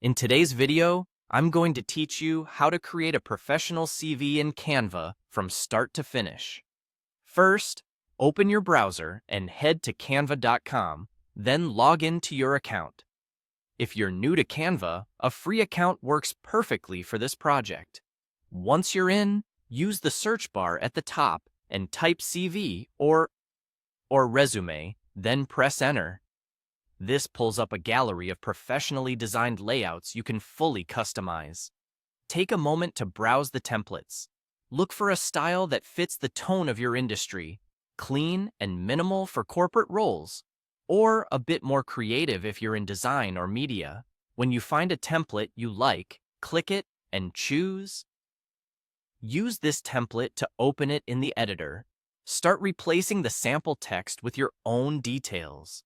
In today's video, I'm going to teach you how to create a professional CV in Canva from start to finish. First, open your browser and head to canva.com, then log into your account. If you're new to Canva, a free account works perfectly for this project. Once you're in, use the search bar at the top and type CV or resume, then press enter. This pulls up a gallery of professionally designed layouts you can fully customize. Take a moment to browse the templates. Look for a style that fits the tone of your industry, clean and minimal for corporate roles, or a bit more creative if you're in design or media. When you find a template you like, click it and choose. Use this template to open it in the editor. Start replacing the sample text with your own details.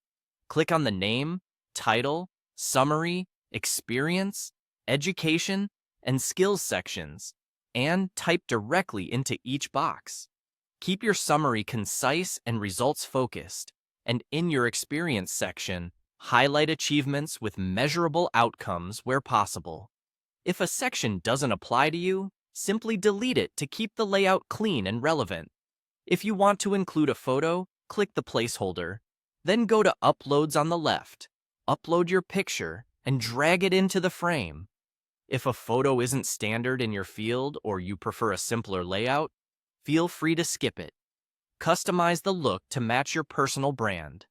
Click on the name, title, summary, experience, education, and skills sections, and type directly into each box. Keep your summary concise and results-focused, and in your experience section, highlight achievements with measurable outcomes where possible. If a section doesn't apply to you, simply delete it to keep the layout clean and relevant. If you want to include a photo, click the placeholder. Then go to Uploads on the left, upload your picture, and drag it into the frame. If a photo isn't standard in your field or you prefer a simpler layout, feel free to skip it. Customize the look to match your personal brand.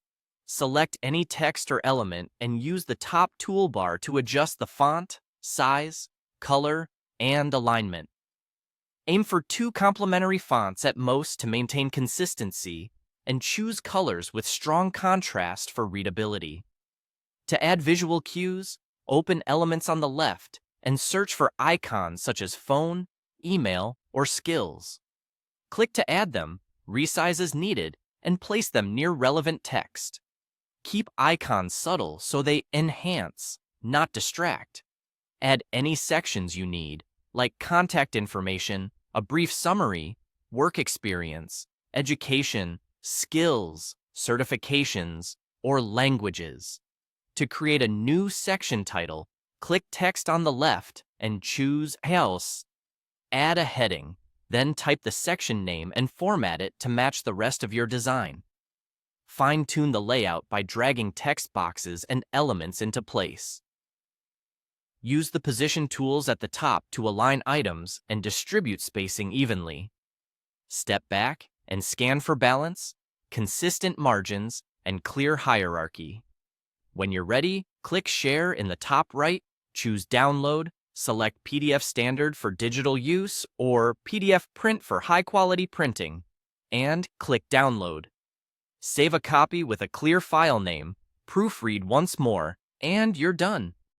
Select any text or element and use the top toolbar to adjust the font, size, color, and alignment. Aim for 2 complementary fonts at most to maintain consistency, and choose colors with strong contrast for readability. To add visual cues, open Elements on the left and search for icons such as phone, email, or skills. Click to add them, resize as needed, and place them near relevant text. Keep icons subtle so they enhance, not distract. Add any sections you need, like contact information, a brief summary, work experience, education, skills, certifications, or languages. To create a new section title, click text on the left and choose Else. Add a heading, then type the section name and format it to match the rest of your design. Fine-tune the layout by dragging text boxes and elements into place. Use the position tools at the top to align items and distribute spacing evenly. Step back and scan for balance, consistent margins, and clear hierarchy. When you're ready, click Share in the top right, choose Download, select PDF Standard for digital use or PDF Print for high-quality printing, and click Download. Save a copy with a clear file name, proofread once more, and you're done.